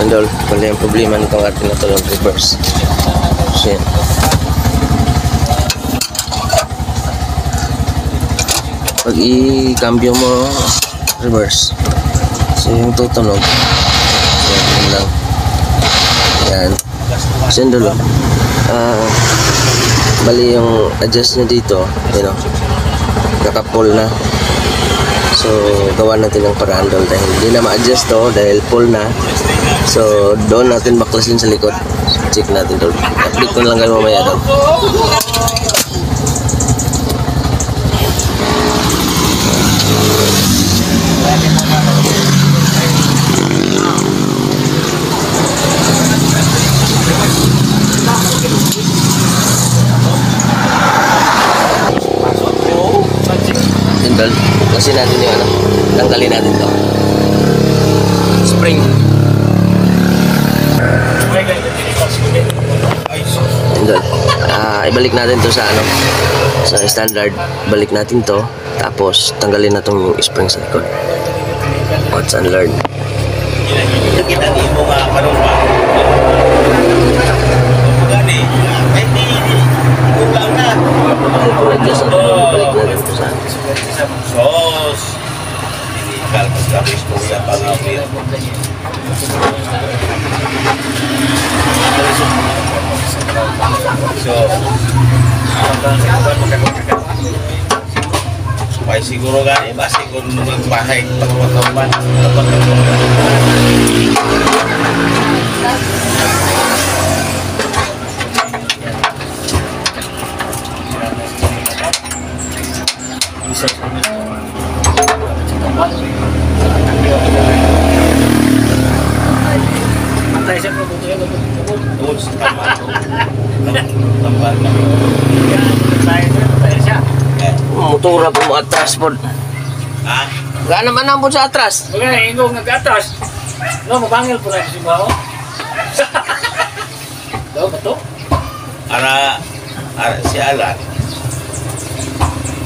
idol. Wala yung problema nitong atin na ito yung reverse. So yan. Pag i-cambio mo reverse, so yung tutunog yan lang. Yan. So yan dulo. Bali yung adjust nyo dito, you know, naka-pull na. So gawa natin ng paraan dahil hindi na ma-adjust to dahil pull na. So doon natin baklasin sa likod. Check natin doon. Update ko lang kayo mamaya doon. Kasi natin yung ano, tanggalin natin to spring. Ibalik natin to sa ano, sa standard. Balik natin to, tapos tanggalin na tong spring sa likod. Watch and learn. Balik natin to sa sos ini kalpas kabis kuya pangawir so supaya siguro gani masih siguro naman bahay pagpatapan motora po mo atras po. Ha? Gana man ang po sa atras. Bagay, ingong nag-atras. No, mabangil po na si Bao. Daw ba to? Ara si Alan.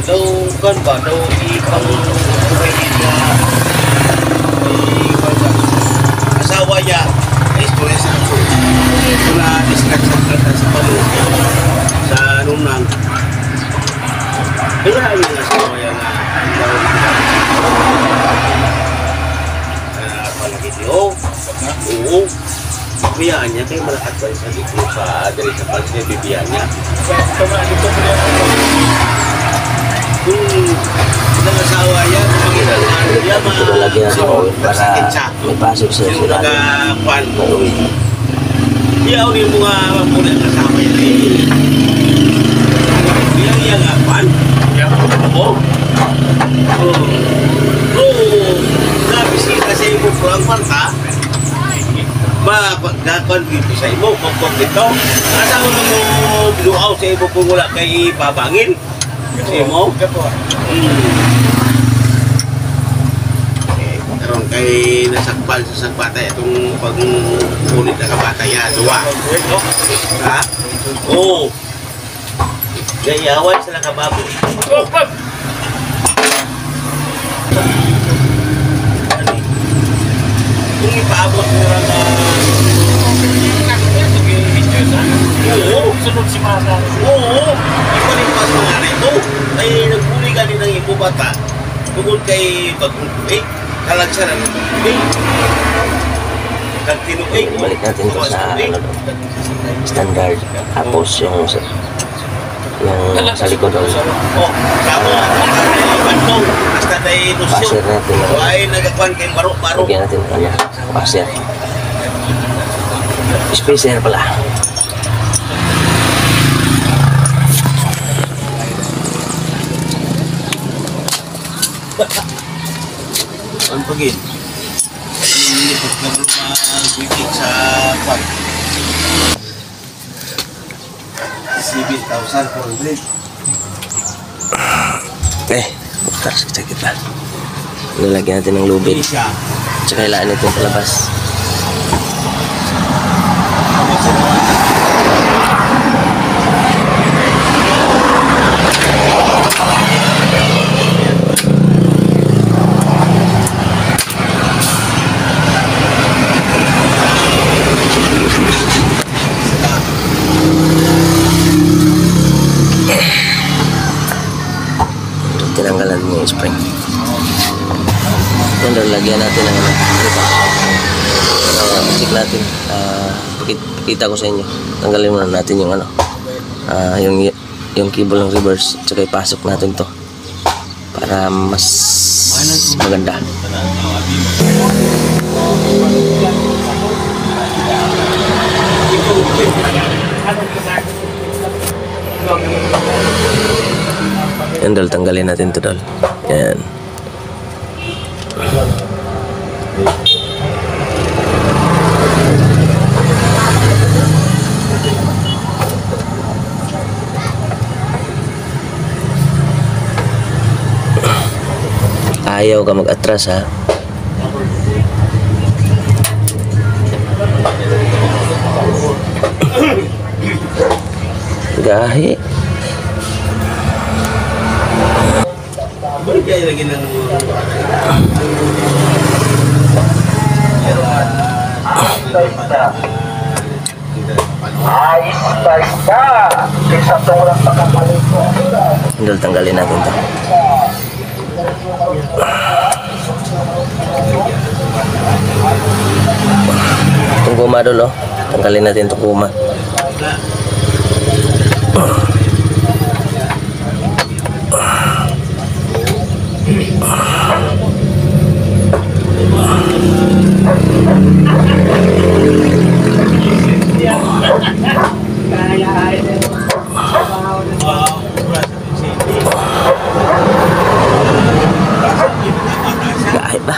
Daw kan ba daw ipang asawa niya ay istorya sa ako. Wala distraction sa palo sa nunang. Kaya ayun na asawa yan na palagi niyo. Oo. Bibiyaan niya kayo malakat ba sa dito sa dali sa pansin niya bibiyaan niya. Ang asawa yan, Ito lagi na ako para may pasok sa sila. Iya, ulit mo nga muna ang asawa yan eh. Iya nga, pan? Oo. Nabisita sa imo pulang manta, magkakon dito sa imo, pagkong dito. Asawa mo biluaw sa imo kung wala kay babangin. Kasi mo? Karoon kay nasakbal sa sagbata itong pag-ulit na kabata yan. Duwa. Ha? Oo. Gayawan sa nakababoy. Kung ipaabot mo lang oo. Sunod si Mata. Oo. Ipalipas mo nga na ito. Ay nagpuli ka din ng ipo bata. Tungkol kay pag-ulit. Kalagsa na nagpuli. Nagtinuig. Balik natin ito sa ano, standard. Tapos yung sa likod daw. Oh, kamo bandong hasta tay tusyo. Pasir natin. Ay nagakuan kay baro-baro. Lagyan natin kanya. Pasir. Spacer pala. Ang pagin. Ilipot ka mo mag-wikik sa kwan. 7,400. Bukas kita. Lalagyan natin ng lubid. Tsaka ilaan ito palabas. lagyan natin ng check natin. Pakita ko sa inyo. Tanggalin muna natin yung yung cable ng reverse, tsaka ipasok natin to para mas maganda. Yan dol, tanggalin natin to dol. Yan. Ayaw ka mag-atras ha. Gahi. Balik kayo lagi ng Dol, tanggalin natin to. Itong guma dol, oh. Tanggalin natin itong guma. Kahit ba?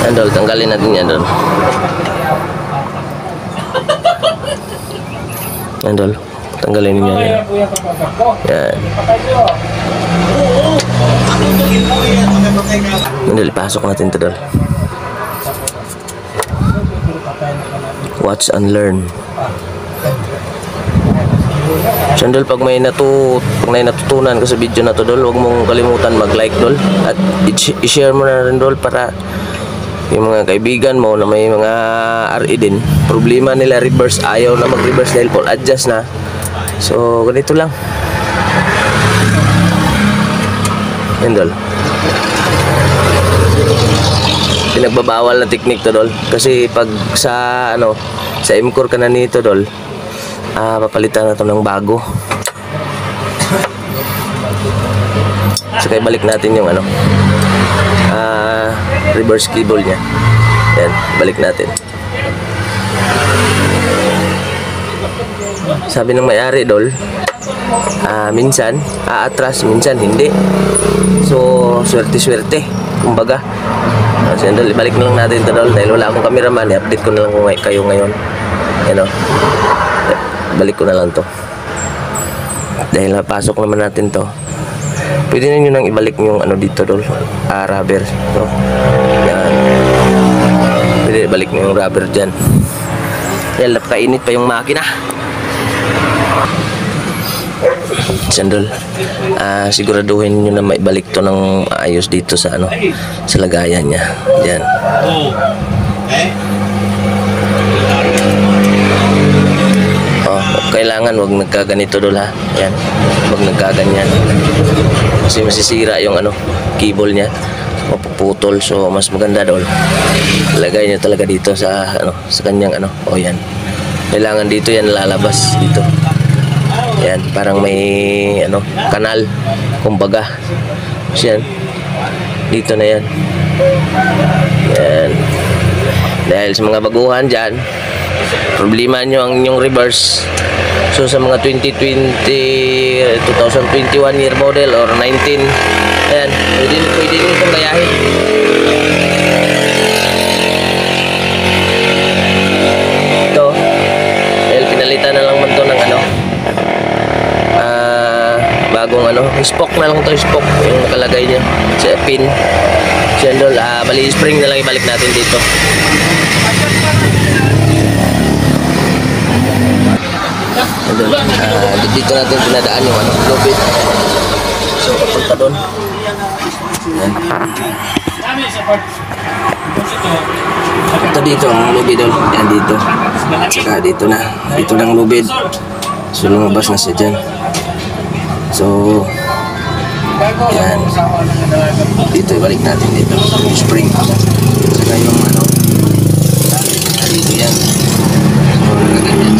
Yan dol, tanggalin natin yan dol. Yan dol, tanggalin niyo yan. Yan. Yan dol, ipasok natin ito dol. Watch and learn. Sandol, pag may natutunan ka sa video na to dol, huwag mong kalimutan mag-like dol at i-share mo na rin dol para yung mga kaibigan mo na may mga RE din, problema nila reverse, ayaw na mag-reverse dahil full adjust na. So ganito lang. Yan dol, pinagbabawal na technique to dol, kasi pag sa sa M-Core ka na nito dol, papalitan na to ng bago. So kaya balik natin yung reverse cable nya. Yan, balik natin. Sabi ng may-ari dol, minsan aatras, minsan hindi. So swerte-swerte kumbaga. So dol, balik na lang natin to dol dahil wala akong cameraman, i-update ko na lang kayo ngayon. Yan o, balik ko na lang to dahil napasok naman natin to. Pwede na nyo nang ibalik yung dito dol, rubber, no? Yan, pwede ibalik nyo yung rubber dyan. Yan, napakainit pa yung makina. Sandol, siguraduhin nyo na maibalik to ng ayos dito sa sa lagayan nya. Yan. Kailangan wag nagkaganito dol ha. Yan, wag nagkaganyan kasi masisira yung cable nya, mapuputol. So mas maganda dol, lagay nyo talaga dito sa sa kanyang yan, kailangan dito yan lalabas dito. Yan, parang may kanal kumbaga. So, yan, dito na yan. Yan, dahil sa mga baguhan dyan, problema nyo ang inyong reverse. So sa mga 2021 year model or 19, ayan, pwede nyo itong gayahin. Ito, dahil pinalitan na lang man ito ng bagong spoke na lang ito, spoke yung nakalagay niya sa pin. Sandol, bali spring na lang ibalik natin dito. Dito natin pinadaan yung lubid. So papunta doon. Papunta dito ang lubid doon. Yan dito. Saka dito na. Dito lang lubid. So lumabas na siya dyan. So, yan. Dito, ibalik natin dito. Yung spring. Saka yung ano. Dito yan. So, ganyan.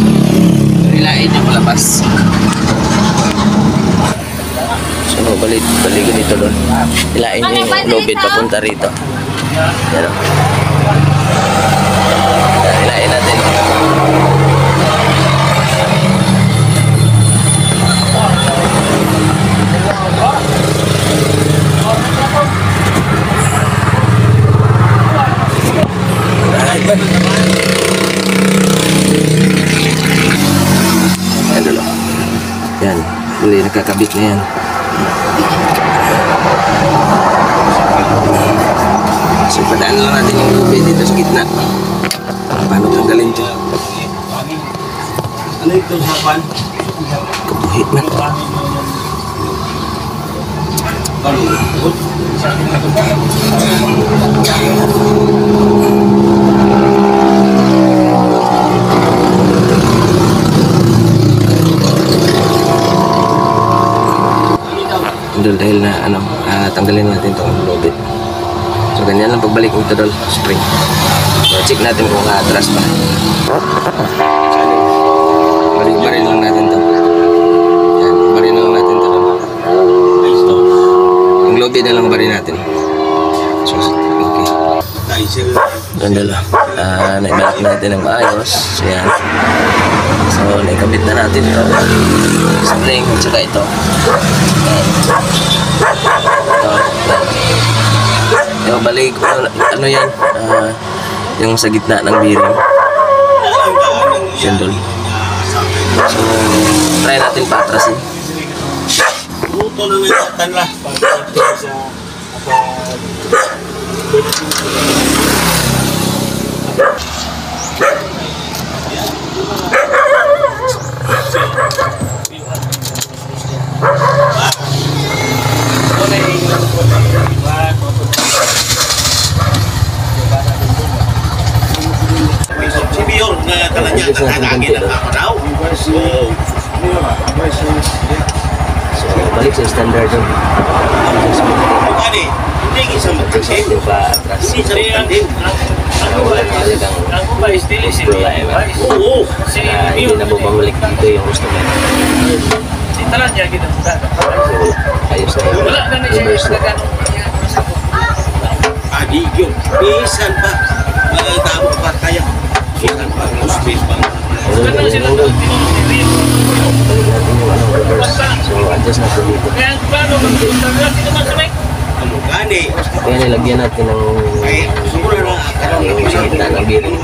Rilain yung palabas. So, balik dito doon. Hilain yung lubid papunta rito. Yan o. Hilain natin. Yan dulu. Yan. Huli nakakabit na yan. So, padaan lang natin yung lubid dito sa gitna. Paano tanggalin ito? Ano itong hapan? Kabuhit na. Dahil na ano, tanggalin natin itong lubid. So ganyan lang pagbalik ng dol spring. So check natin kung atras pa. Balik-balik lang natin to. Yan, balik lang natin to. Yung lubid na lang balik natin. So okay. Ganda lang. Naibalik natin ng maayos. So yan. So naikabit na natin ito. Spring at saka ito. Yan. Yung balik, ano yan, yung sa gitna ng bearing. Yan doon. So, try natin patrasin. Luto na nga tanla. Si Bior na talanya nakakagin ng ako daw. So, balik sa standard doon. Ano? Hindi isa magkasip. Yung paatras. Hindi isa magkasip. Ako ba still is Oo. Hindi na bumabalik dito yung customer. Si Talanya kita buka. Ayos na yun. Wala na siya Reverse na. Adi yun. Bisan pa. Tamo pa kaya. Bisan pa. Space pa. Ayun, Ano sila ayun, ayun. tinutiri? Balik natin yung ano, reverse. So, adjust natin dito. Kaya paano magpunta na sila man sa mic? Ano gani? Kaya nilagyan natin ng Ay, siguro na. yung sa gitna ng bearing.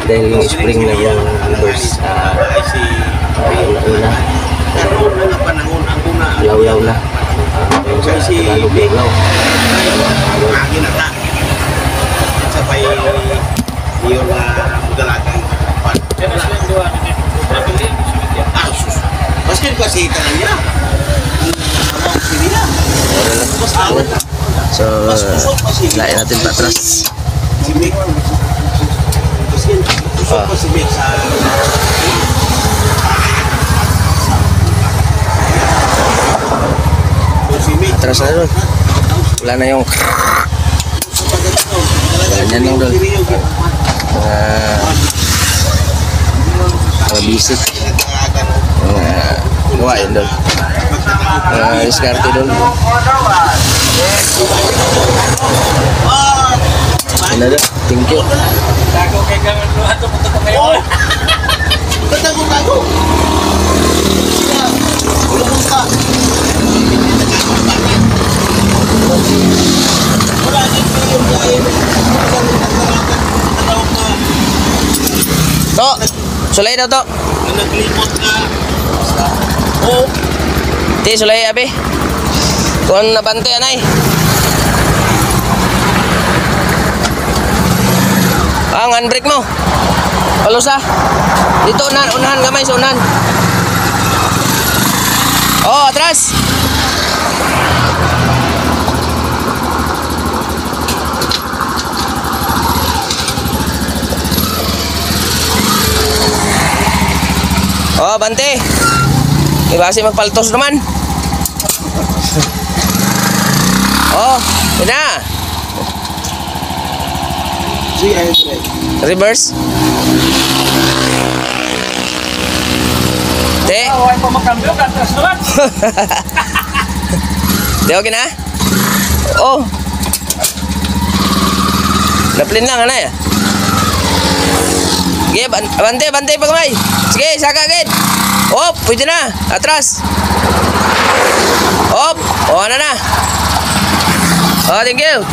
Dahil yung spring na yung reverse, Ay si... una, Karoon na nga panahon. Ang una. law-law na. Yung sa Tagalog, law. Lagi na ta. At sa pay... Yung dalagang pan. Kaya na silang gawa na dito. Pabili, sulit yan. Ah, sus. Maski kasi ikan niya. Ang sili na. Mas awal na. So, lain natin patras. Si Mick. Kasi kusok pa si Mick sa... Si Mick. Atras na doon. Wala na yung ganyan lang doon. Mga basic. Gawa yun doon. Diskarte doon. Ano doon? Thank you. Tago kay gawan mo ato punta ko kayo. Tago. Ulong ka. Wala din yung lain. To! Sulay daw to. Naglimot ka. Oo. Ti, sulay abi. Kung nabante anay. Ang handbrake mo. Palusa. Dito unahan gamay sa unahan. Oh, atras. Oh, bante. Ibasi magpaltos naman. Oh, yun na. Sige, ayun try. Reverse. Te. Ay, pamakambyo ka, atras naman. Di, okay na? Oh. Naplin lang, ano ya? Sige, bante pa kamay. Sige, saka agad. Oh, pwede na. Atras. Oh, ano na. Oh, thank you.